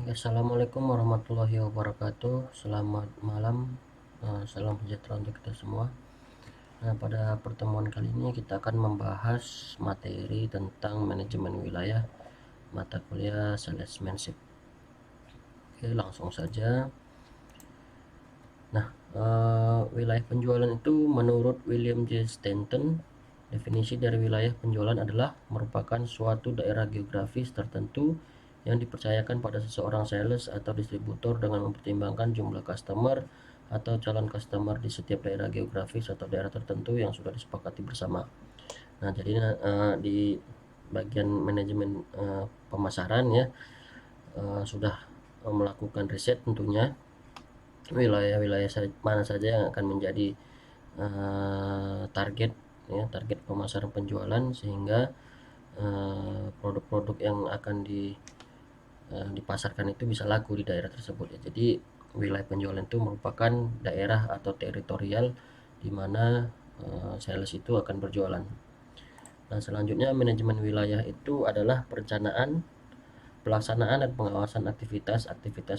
Assalamualaikum warahmatullahi wabarakatuh. Selamat malam, salam sejahtera untuk kita semua. Nah, pada pertemuan kali ini kita akan membahas materi tentang manajemen wilayah mata kuliah salesmanship. Oke, langsung saja. Nah, wilayah penjualan itu menurut William J. Stanton, definisi dari wilayah penjualan adalah merupakan suatu daerah geografis tertentu yang dipercayakan pada seseorang sales atau distributor dengan mempertimbangkan jumlah customer atau calon customer di setiap daerah geografis atau daerah tertentu yang sudah disepakati bersama. Nah, jadi di bagian manajemen pemasaran ya, sudah melakukan riset tentunya wilayah-wilayah mana saja yang akan menjadi target target pemasaran penjualan, sehingga produk-produk yang akan dipasarkan itu bisa laku di daerah tersebut ya. Jadi wilayah penjualan itu merupakan daerah atau teritorial di mana sales itu akan berjualan. Nah, selanjutnya manajemen wilayah itu adalah perencanaan, pelaksanaan dan pengawasan aktivitas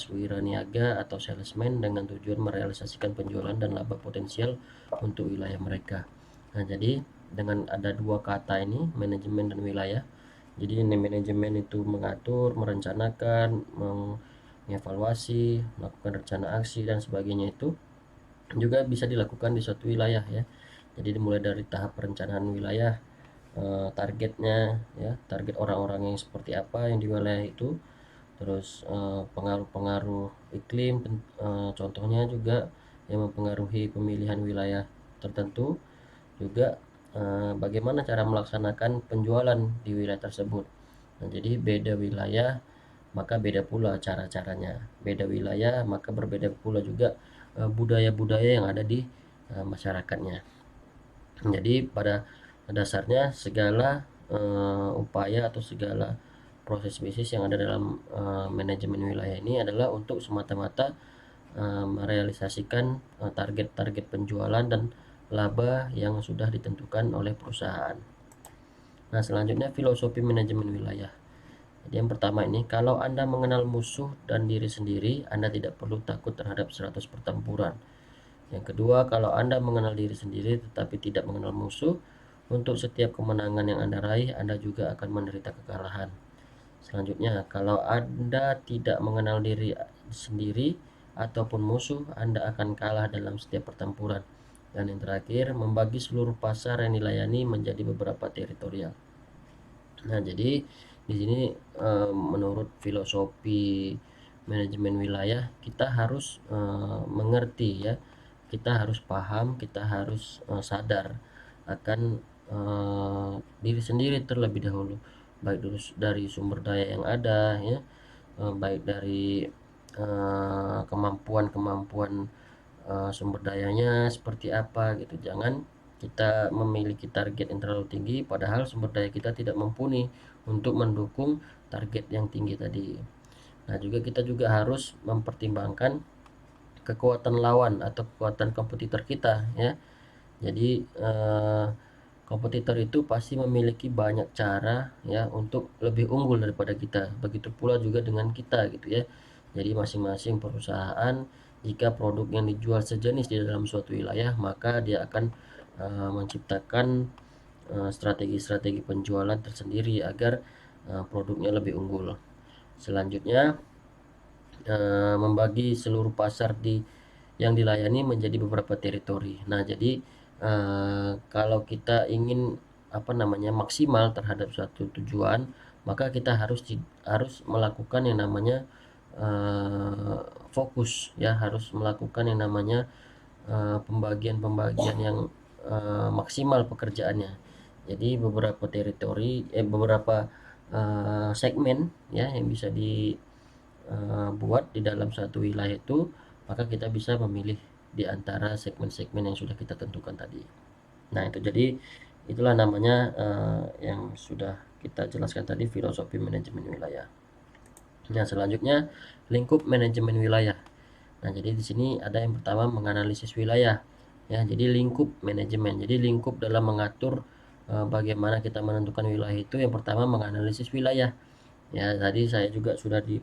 wiraniaga atau salesman dengan tujuan merealisasikan penjualan dan laba potensial untuk wilayah mereka. Nah, jadi dengan ada dua kata ini, manajemen dan wilayah. Jadi manajemen itu mengatur, merencanakan, mengevaluasi, melakukan rencana aksi dan sebagainya, itu juga bisa dilakukan di suatu wilayah ya. Jadi dimulai dari tahap perencanaan wilayah, targetnya ya, target orang-orang yang seperti apa yang di wilayah itu, terus pengaruh-pengaruh iklim, contohnya juga yang mempengaruhi pemilihan wilayah tertentu, juga bagaimana cara melaksanakan penjualan di wilayah tersebut. Nah, jadi beda wilayah maka beda pula cara-caranya, beda wilayah maka berbeda pula juga budaya-budaya yang ada di masyarakatnya. Jadi pada dasarnya segala upaya atau segala proses bisnis yang ada dalam manajemen wilayah ini adalah untuk semata-mata merealisasikan target-target penjualan dan laba yang sudah ditentukan oleh perusahaan. Nah, selanjutnya filosofi manajemen wilayah. Jadi yang pertama ini, kalau Anda mengenal musuh dan diri sendiri, Anda tidak perlu takut terhadap 100 pertempuran. Yang kedua, kalau Anda mengenal diri sendiri tetapi tidak mengenal musuh, untuk setiap kemenangan yang Anda raih, Anda juga akan menderita kekalahan. Selanjutnya, kalau Anda tidak mengenal diri sendiri ataupun musuh, Anda akan kalah dalam setiap pertempuran. Dan yang terakhir, membagi seluruh pasar yang dilayani menjadi beberapa teritorial. Nah, jadi di sini menurut filosofi manajemen wilayah, kita harus mengerti ya, kita harus paham, kita harus sadar akan diri sendiri terlebih dahulu, baik dari sumber daya yang ada ya, baik dari kemampuan-kemampuan sumber dayanya seperti apa gitu. Jangan kita memiliki target yang terlalu tinggi padahal sumber daya kita tidak mumpuni untuk mendukung target yang tinggi tadi. Nah, juga kita juga harus mempertimbangkan kekuatan lawan atau kekuatan kompetitor kita ya. Jadi kompetitor itu pasti memiliki banyak cara ya untuk lebih unggul daripada kita. Begitu pula juga dengan kita gitu ya. Jadi masing-masing perusahaan, jika produk yang dijual sejenis di dalam suatu wilayah, maka dia akan menciptakan strategi-strategi penjualan tersendiri agar produknya lebih unggul. Selanjutnya, membagi seluruh pasar yang dilayani menjadi beberapa teritori. Nah, jadi kalau kita ingin maksimal terhadap suatu tujuan, maka kita harus melakukan yang namanya fokus ya, harus melakukan yang namanya pembagian-pembagian yang maksimal pekerjaannya. Jadi beberapa beberapa segmen ya yang bisa dibuat di dalam satu wilayah itu, maka kita bisa memilih di antara segmen-segmen yang sudah kita tentukan tadi. Nah, itu jadi itulah namanya yang sudah kita jelaskan tadi, filosofi manajemen wilayah. Nah, selanjutnya lingkup manajemen wilayah. Nah, jadi di sini ada yang pertama menganalisis wilayah. Ya, jadi lingkup manajemen. Jadi lingkup dalam mengatur bagaimana kita menentukan wilayah itu, yang pertama menganalisis wilayah. Ya, tadi saya juga sudah di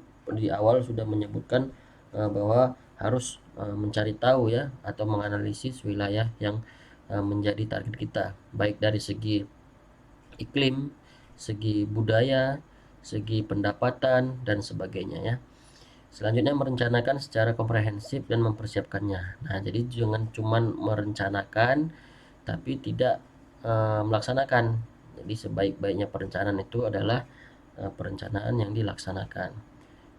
awal sudah menyebutkan bahwa harus mencari tahu ya atau menganalisis wilayah yang menjadi target kita, baik dari segi iklim, segi budaya, segi pendapatan dan sebagainya ya. Selanjutnya merencanakan secara komprehensif dan mempersiapkannya. Nah, jadi jangan cuman merencanakan tapi tidak melaksanakan. Jadi sebaik-baiknya perencanaan itu adalah perencanaan yang dilaksanakan.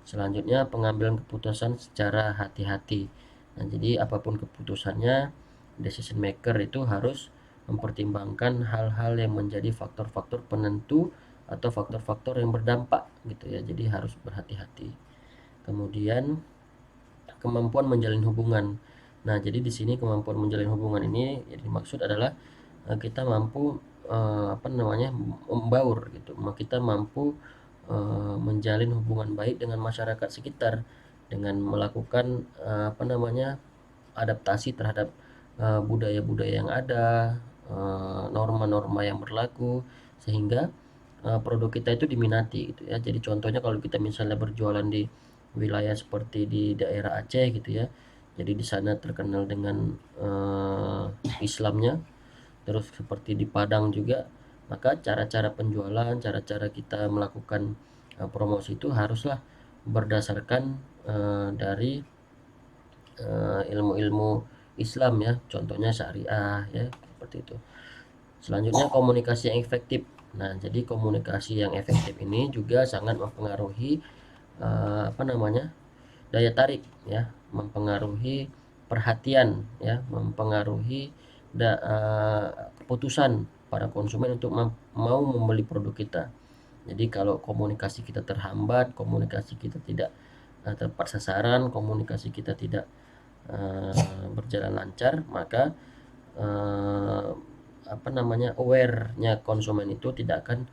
Selanjutnya pengambilan keputusan secara hati-hati. Nah, jadi apapun keputusannya, decision maker itu harus mempertimbangkan hal-hal yang menjadi faktor-faktor penentu atau faktor-faktor yang berdampak gitu ya. Jadi harus berhati-hati. Kemudian kemampuan menjalin hubungan. Nah, jadi di sini kemampuan menjalin hubungan ini yang dimaksud adalah kita mampu apa namanya membaur gitu. Kita mampu menjalin hubungan baik dengan masyarakat sekitar dengan melakukan apa namanya adaptasi terhadap budaya-budaya yang ada, norma-norma yang berlaku sehingga produk kita itu diminati gitu ya. Jadi contohnya kalau kita misalnya berjualan di wilayah seperti di daerah Aceh gitu ya. Jadi di sana terkenal dengan Islamnya, terus seperti di Padang juga, maka cara-cara penjualan, cara-cara kita melakukan promosi itu haruslah berdasarkan dari ilmu-ilmu Islam ya, contohnya syariah ya, seperti itu. Selanjutnya komunikasi yang efektif. Nah, jadi komunikasi yang efektif ini juga sangat mempengaruhi apa namanya daya tarik ya, mempengaruhi perhatian ya, mempengaruhi keputusan para konsumen untuk mau membeli produk kita. Jadi kalau komunikasi kita terhambat, komunikasi kita tidak tepat sasaran, komunikasi kita tidak berjalan lancar, maka eh, apa namanya aware-nya konsumen itu tidak akan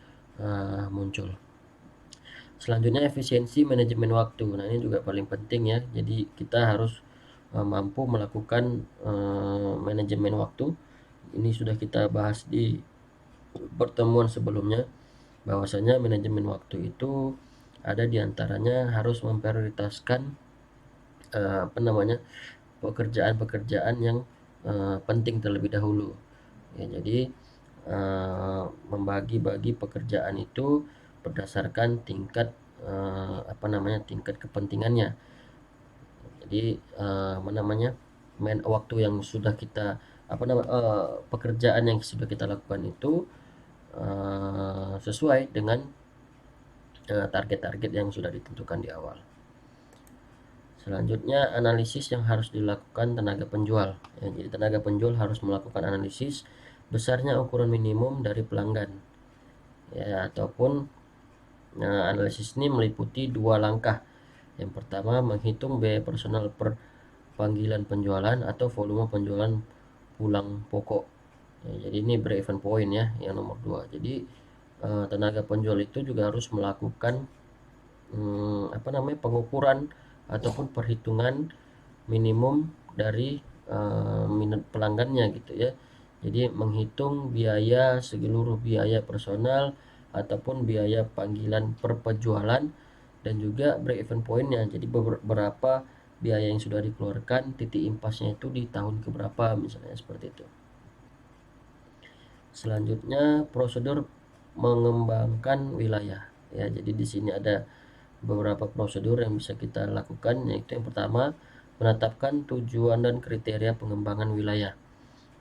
muncul. Selanjutnya efisiensi manajemen waktu. Nah, ini juga paling penting ya. Jadi kita harus mampu melakukan manajemen waktu. Ini sudah kita bahas di pertemuan sebelumnya bahwasanya manajemen waktu itu ada diantaranya harus memprioritaskan apa namanya pekerjaan-pekerjaan yang penting terlebih dahulu. Ya, jadi membagi-bagi pekerjaan itu berdasarkan tingkat apa namanya tingkat kepentingannya. Jadi apa namanya waktu yang sudah kita apa namanya pekerjaan yang sudah kita lakukan itu sesuai dengan target-target yang sudah ditentukan di awal. Selanjutnya analisis yang harus dilakukan tenaga penjual. Ya, jadi tenaga penjual harus melakukan analisis besarnya ukuran minimum dari pelanggan. Ya, ataupun analisis ini meliputi dua langkah. Yang pertama menghitung biaya personal per panggilan penjualan atau volume penjualan pulang pokok. Ya, jadi ini break even point ya yang nomor 2. Jadi tenaga penjual itu juga harus melakukan apa namanya pengukuran ataupun perhitungan minimum dari minat pelanggannya gitu ya. Jadi menghitung biaya seluruh biaya personal ataupun biaya panggilan per penjualan dan juga break even pointnya. Jadi beberapa biaya yang sudah dikeluarkan, titik impasnya itu di tahun keberapa misalnya seperti itu. Selanjutnya prosedur mengembangkan wilayah. Ya, jadi di sini ada beberapa prosedur yang bisa kita lakukan, yaitu yang pertama menetapkan tujuan dan kriteria pengembangan wilayah.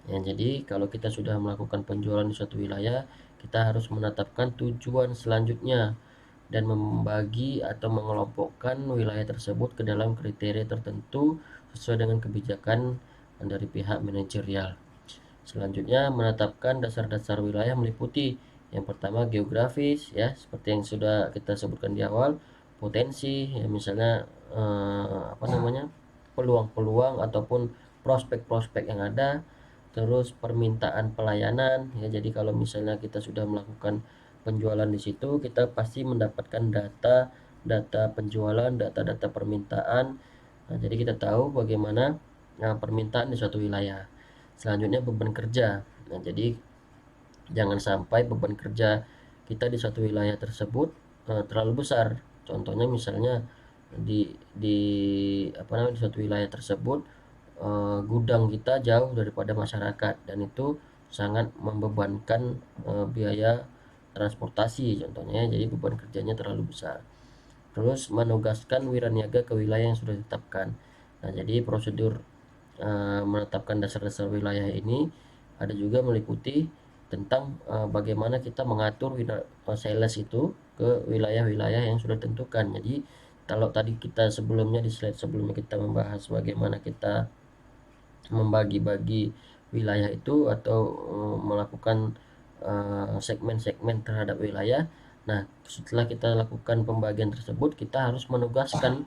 Ya, jadi kalau kita sudah melakukan penjualan di suatu wilayah, kita harus menetapkan tujuan selanjutnya dan membagi atau mengelompokkan wilayah tersebut ke dalam kriteria tertentu sesuai dengan kebijakan dari pihak manajerial. Selanjutnya menetapkan dasar-dasar wilayah meliputi yang pertama geografis ya, seperti yang sudah kita sebutkan di awal, potensi ya, misalnya apa namanya peluang-peluang ataupun prospek-prospek yang ada, terus permintaan pelayanan ya. Jadi kalau misalnya kita sudah melakukan penjualan di situ, kita pasti mendapatkan data penjualan, data-data permintaan. Nah, jadi kita tahu bagaimana permintaan di suatu wilayah. Selanjutnya beban kerja. Nah, jadi jangan sampai beban kerja kita di suatu wilayah tersebut terlalu besar. Contohnya misalnya di di suatu wilayah tersebut gudang kita jauh daripada masyarakat dan itu sangat membebankan biaya transportasi contohnya, jadi beban kerjanya terlalu besar. Terus menugaskan wiraniaga ke wilayah yang sudah ditetapkan. Nah, jadi prosedur menetapkan dasar-dasar wilayah ini ada juga meliputi tentang bagaimana kita mengatur sales itu ke wilayah-wilayah yang sudah ditentukan. Jadi kalau tadi kita sebelumnya di slide sebelumnya kita membahas bagaimana kita membagi-bagi wilayah itu atau melakukan segmen-segmen terhadap wilayah. Nah, setelah kita lakukan pembagian tersebut, kita harus menugaskan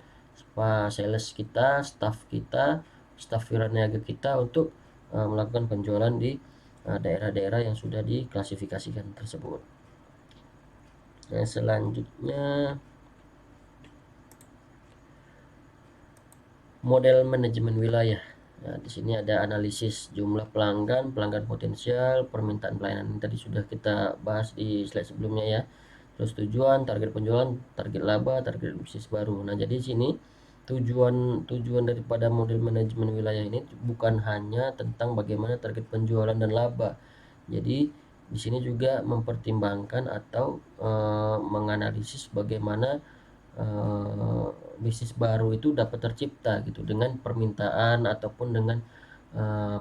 sales kita, staf wiraniaga kita untuk melakukan penjualan di daerah-daerah yang sudah diklasifikasikan tersebut. Nah, selanjutnya model manajemen wilayah. Nah, di sini ada analisis jumlah pelanggan, pelanggan potensial, permintaan pelayanan. Ini tadi sudah kita bahas di slide sebelumnya ya. Terus tujuan, target penjualan, target laba, target bisnis baru. Nah, jadi sini tujuan daripada model manajemen wilayah ini bukan hanya tentang bagaimana target penjualan dan laba. Jadi di sini juga mempertimbangkan atau menganalisis bagaimana bisnis baru itu dapat tercipta gitu dengan permintaan ataupun dengan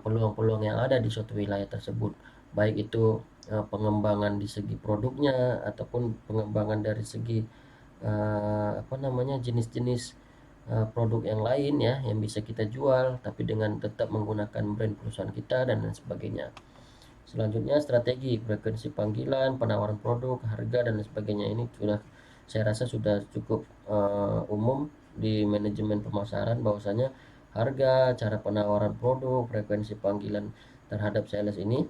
peluang-peluang yang ada di suatu wilayah tersebut, baik itu pengembangan di segi produknya ataupun pengembangan dari segi jenis-jenis produk yang lain ya yang bisa kita jual tapi dengan tetap menggunakan brand perusahaan kita dan lain sebagainya. Selanjutnya strategi, frekuensi panggilan, penawaran produk, harga dan lain sebagainya. Ini sudah saya rasa sudah cukup umum di manajemen pemasaran bahwasanya harga, cara penawaran produk, frekuensi panggilan terhadap sales ini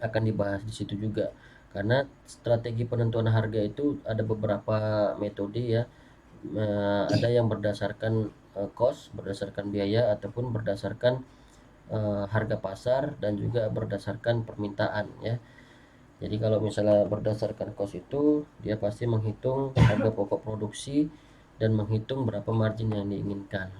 akan dibahas di situ juga. Karena strategi penentuan harga itu ada beberapa metode ya. Ada yang berdasarkan cost, berdasarkan biaya ataupun berdasarkan harga pasar dan juga berdasarkan permintaan ya. Jadi kalau misalnya berdasarkan cost itu dia pasti menghitung harga pokok produksi dan menghitung berapa margin yang diinginkan.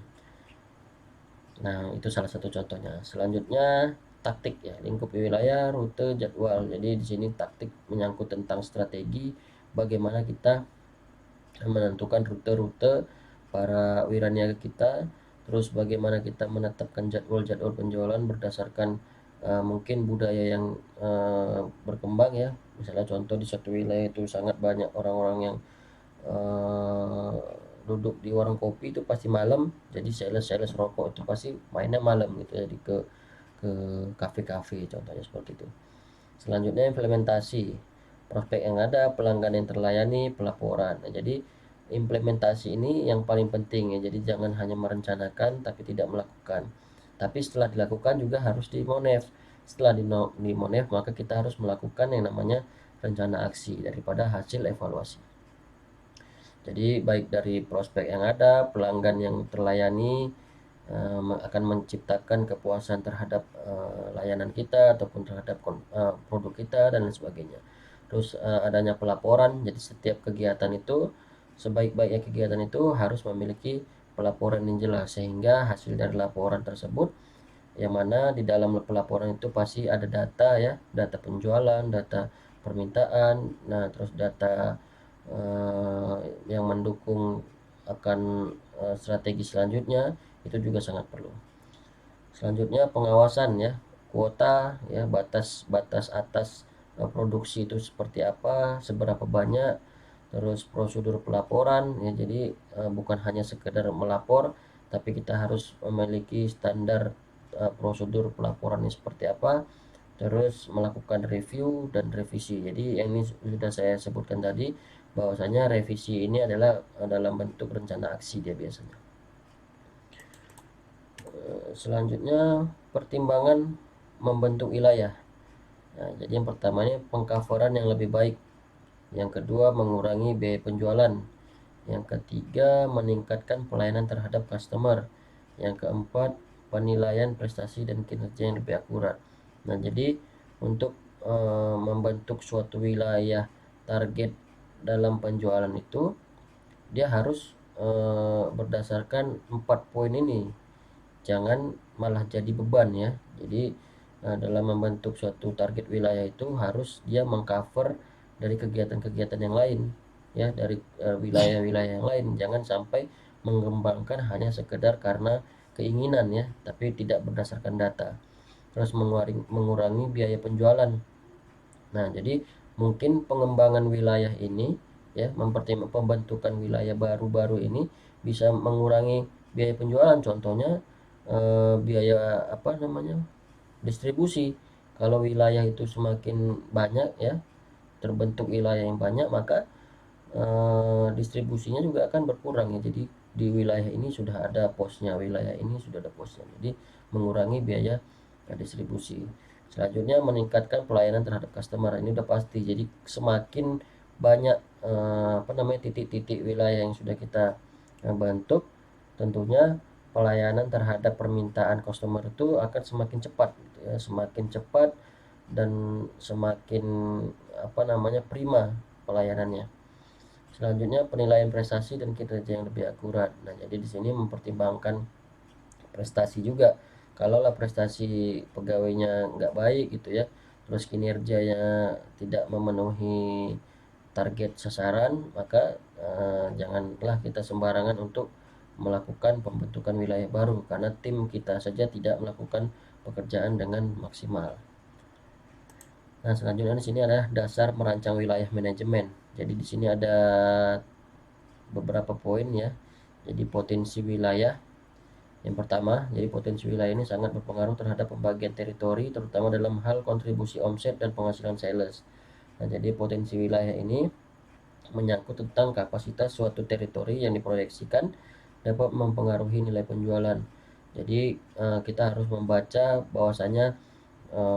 Nah, itu salah satu contohnya. Selanjutnya taktik ya, lingkup wilayah, rute, jadwal. Jadi di sini taktik menyangkut tentang strategi bagaimana kita menentukan rute-rute para wiraniaga kita, terus bagaimana kita menetapkan jadwal-jadwal penjualan berdasarkan mungkin budaya yang berkembang ya. Misalnya contoh di satu wilayah itu sangat banyak orang-orang yang uh, duduk di warung kopi itu pasti malam, jadi sales rokok itu pasti mainnya malam gitu, jadi ke kafe-kafe contohnya seperti itu. Selanjutnya implementasi, prospek yang ada, pelanggan yang terlayani, pelaporan. Nah, jadi implementasi ini yang paling penting ya. Jadi jangan hanya merencanakan tapi tidak melakukan. Tapi setelah dilakukan juga harus dimonef. Setelah dimonef maka kita harus melakukan yang namanya rencana aksi daripada hasil evaluasi. Jadi baik dari prospek yang ada, pelanggan yang terlayani akan menciptakan kepuasan terhadap layanan kita ataupun terhadap produk kita dan lain sebagainya. Terus adanya pelaporan, jadi setiap kegiatan itu sebaik-baiknya kegiatan itu harus memiliki pelaporan yang jelas sehingga hasil dari laporan tersebut yang mana di dalam pelaporan itu pasti ada data ya, data penjualan, data permintaan, nah terus data yang mendukung akan strategi selanjutnya itu juga sangat perlu. Selanjutnya pengawasan ya, kuota ya, batas atas produksi itu seperti apa, seberapa banyak, terus prosedur pelaporan ya. Jadi bukan hanya sekedar melapor tapi kita harus memiliki standar prosedur pelaporannya seperti apa, terus melakukan review dan revisi. Jadi yang ini sudah saya sebutkan tadi bahwasanya revisi ini adalah dalam bentuk rencana aksi dia biasanya. Selanjutnya pertimbangan membentuk wilayah. Nah, jadi yang pertamanya pengcoveran yang lebih baik, yang kedua mengurangi biaya penjualan, yang ketiga meningkatkan pelayanan terhadap customer, yang keempat penilaian prestasi dan kinerja yang lebih akurat. Nah, jadi untuk membentuk suatu wilayah target dalam penjualan itu dia harus berdasarkan 4 poin ini, jangan malah jadi beban ya. Jadi dalam membentuk suatu target wilayah itu harus dia mengcover dari kegiatan-kegiatan yang lain ya, dari wilayah-wilayah yang lain. Jangan sampai mengembangkan hanya sekedar karena keinginan ya, tapi tidak berdasarkan data. Terus mengurangi biaya penjualan. Nah, jadi mungkin pengembangan wilayah ini ya, pembentukan wilayah baru-baru ini bisa mengurangi biaya penjualan. Contohnya biaya apa namanya, distribusi. Kalau wilayah itu semakin banyak ya, terbentuk wilayah yang banyak, maka distribusinya juga akan berkurang ya. Jadi di wilayah ini sudah ada posnya, wilayah ini sudah ada posnya, jadi mengurangi biaya distribusi. Selanjutnya meningkatkan pelayanan terhadap customer, ini udah pasti. Jadi semakin banyak apa namanya, titik-titik wilayah yang sudah kita bentuk, tentunya pelayanan terhadap permintaan customer itu akan semakin cepat gitu ya, semakin cepat dan semakin apa namanya, prima pelayanannya. Selanjutnya penilaian prestasi dan kinerja yang lebih akurat. Nah, jadi di sini mempertimbangkan prestasi juga. Kalaulah prestasi pegawainya nggak baik gitu ya, terus kinerjanya tidak memenuhi target sasaran, maka janganlah kita sembarangan untuk melakukan pembentukan wilayah baru, karena tim kita saja tidak melakukan pekerjaan dengan maksimal. Nah, selanjutnya di sini adalah dasar merancang wilayah manajemen. Jadi di sini ada beberapa poin ya. Jadi potensi wilayah yang pertama, jadi potensi wilayah ini sangat berpengaruh terhadap pembagian teritori, terutama dalam hal kontribusi omset dan penghasilan sales. Nah, jadi potensi wilayah ini menyangkut tentang kapasitas suatu teritori yang diproyeksikan dapat mempengaruhi nilai penjualan. Jadi kita harus membaca bahwasanya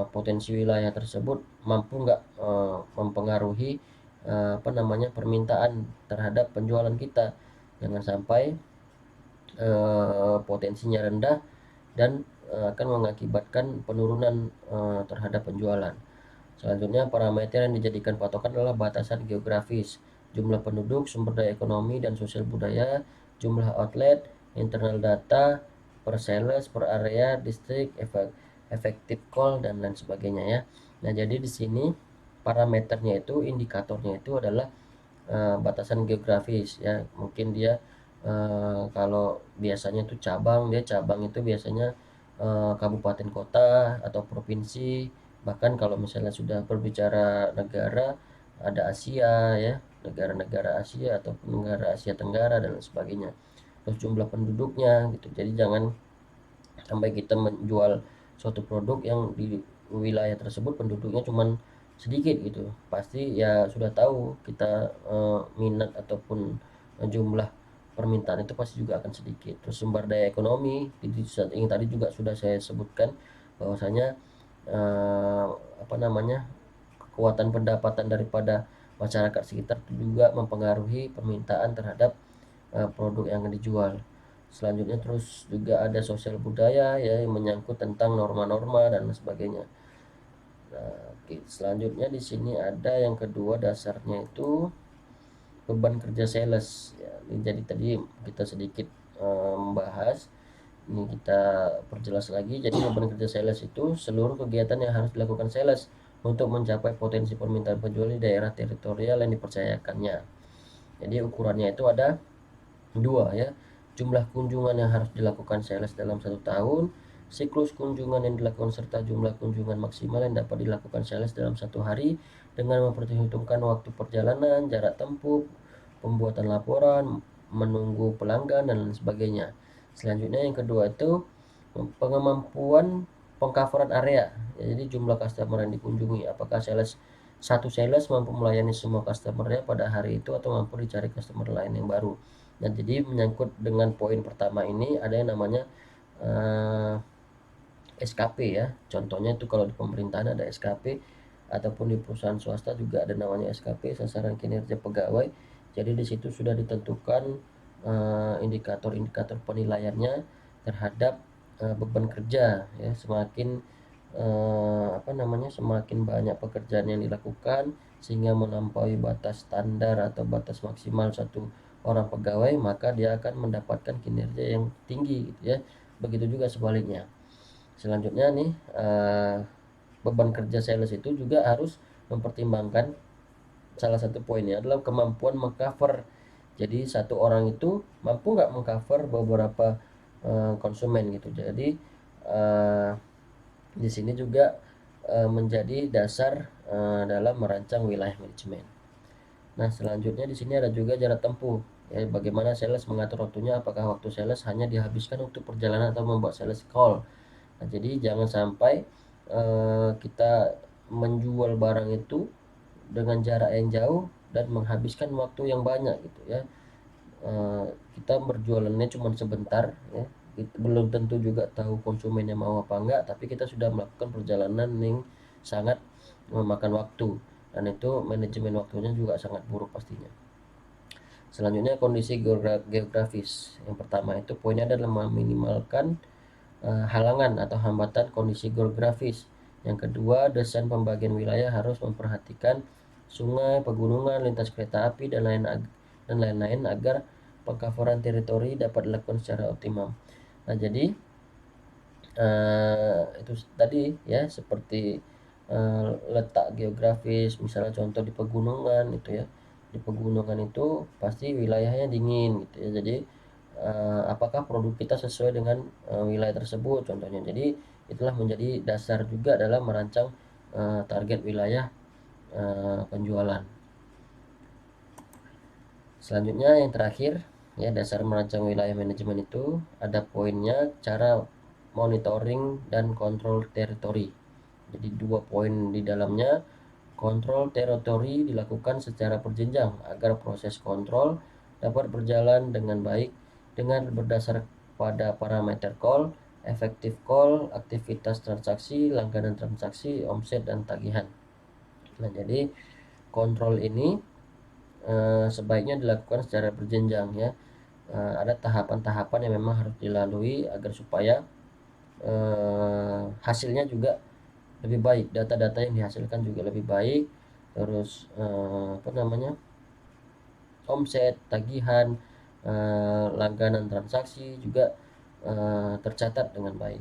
potensi wilayah tersebut mampu nggak mempengaruhi apa namanya, permintaan terhadap penjualan kita. Jangan sampai potensinya rendah dan akan mengakibatkan penurunan terhadap penjualan. Selanjutnya, parameter yang dijadikan patokan adalah batasan geografis, jumlah penduduk, sumber daya ekonomi dan sosial budaya, jumlah outlet, internal data, per sales, per area, distrik, effective call, dan lain sebagainya ya. Nah, jadi di sini parameternya itu, indikatornya itu adalah batasan geografis ya. Mungkin dia kalau biasanya itu cabang, dia cabang itu biasanya kabupaten kota atau provinsi. Bahkan kalau misalnya sudah berbicara negara, ada Asia ya, negara-negara Asia ataupun negara Asia Tenggara dan lain sebagainya. Terus jumlah penduduknya gitu. Jadi jangan sampai kita menjual suatu produk yang di wilayah tersebut penduduknya cuman sedikit gitu. Pasti ya sudah tahu kita minat ataupun jumlah permintaan itu pasti juga akan sedikit. Terus sumber daya ekonomi, ini tadi juga sudah saya sebutkan bahwasanya apa namanya, kekuatan pendapatan daripada masyarakat sekitar juga mempengaruhi permintaan terhadap produk yang dijual. Selanjutnya terus juga ada sosial budaya ya, yang menyangkut tentang norma-norma dan sebagainya. Nah, oke. Selanjutnya di sini ada yang kedua, dasarnya itu beban kerja sales ya. Jadi tadi kita sedikit membahas, ini kita perjelas lagi. Jadi beban kerja sales itu seluruh kegiatan yang harus dilakukan sales untuk mencapai potensi permintaan penjual di daerah teritorial yang dipercayakannya. Jadi ukurannya itu ada dua ya, jumlah kunjungan yang harus dilakukan sales dalam 1 tahun, siklus kunjungan yang dilakukan, serta jumlah kunjungan maksimal yang dapat dilakukan sales dalam 1 hari dengan memperhitungkan waktu perjalanan, jarak tempuh, pembuatan laporan, menunggu pelanggan dan lain sebagainya. Selanjutnya yang kedua itu pengemampuan pengcoveran area ya, jadi jumlah customer yang dikunjungi, apakah satu sales mampu melayani semua customernya pada hari itu atau mampu dicari customer lain yang baru. Nah, jadi menyangkut dengan poin pertama ini ada yang namanya SKP ya. Contohnya itu kalau di pemerintahan ada SKP, ataupun di perusahaan swasta juga ada namanya SKP, sasaran kinerja pegawai. Jadi di situ sudah ditentukan indikator-indikator penilaiannya terhadap beban kerja ya. Semakin semakin banyak pekerjaan yang dilakukan sehingga melampaui batas standar atau batas maksimal satu orang pegawai, maka dia akan mendapatkan kinerja yang tinggi gitu ya. Begitu juga sebaliknya. Selanjutnya nih, beban kerja sales itu juga harus mempertimbangkan salah satu poinnya adalah kemampuan mengcover. Jadi satu orang itu mampu nggak mengcover beberapa konsumen gitu. Jadi di sini juga menjadi dasar dalam merancang wilayah manajemen. Nah, selanjutnya di sini ada juga jarak tempuh. Ya, bagaimana sales mengatur waktunya, apakah waktu sales hanya dihabiskan untuk perjalanan atau membuat sales call. Nah, jadi jangan sampai kita menjual barang itu dengan jarak yang jauh dan menghabiskan waktu yang banyak gitu ya. Kita berjualannya cuma sebentar ya, belum tentu juga tahu konsumennya mau apa enggak, tapi kita sudah melakukan perjalanan yang sangat memakan waktu, dan itu manajemen waktunya juga sangat buruk pastinya. Selanjutnya kondisi geografis. Yang pertama itu poinnya adalah meminimalkan halangan atau hambatan kondisi geografis. Yang kedua, desain pembagian wilayah harus memperhatikan sungai, pegunungan, lintas kereta api dan lain-lain agar pengcoveran teritori dapat dilakukan secara optimal. Nah, jadi itu tadi ya, seperti letak geografis, misalnya contoh di pegunungan itu ya. Di pegunungan itu pasti wilayahnya dingin gitu ya. Jadi apakah produk kita sesuai dengan wilayah tersebut contohnya. Jadi itulah menjadi dasar juga dalam merancang target wilayah penjualan. Selanjutnya yang terakhir ya, dasar merancang wilayah manajemen itu ada poinnya cara monitoring dan kontrol teritori. Jadi 2 poin di dalamnya. Kontrol teritori dilakukan secara berjenjang agar proses kontrol dapat berjalan dengan baik dengan berdasar pada parameter call, efektif call, aktivitas transaksi, langganan transaksi, omset dan tagihan. Nah, jadi kontrol ini sebaiknya dilakukan secara berjenjang ya. Ada tahapan-tahapan yang memang harus dilalui agar supaya hasilnya juga lebih baik, data-data yang dihasilkan juga lebih baik, terus omset, tagihan, langganan transaksi juga tercatat dengan baik.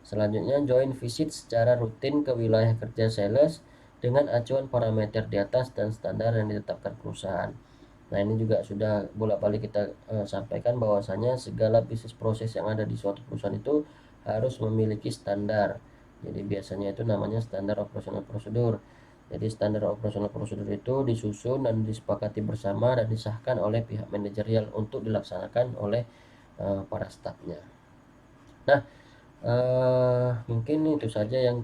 Selanjutnya, join visit secara rutin ke wilayah kerja sales dengan acuan parameter di atas dan standar yang ditetapkan perusahaan. Nah, ini juga sudah bolak-balik kita sampaikan bahwasanya segala bisnis proses yang ada di suatu perusahaan itu harus memiliki standar. Jadi biasanya itu namanya standar operasional prosedur. Jadi standar operasional prosedur itu disusun dan disepakati bersama dan disahkan oleh pihak manajerial untuk dilaksanakan oleh para stafnya. Nah, mungkin itu saja yang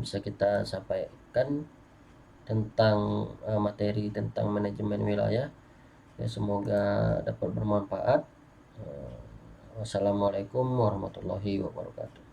bisa kita sampaikan tentang materi tentang manajemen wilayah. Ya, semoga dapat bermanfaat. Wassalamualaikum warahmatullahi wabarakatuh.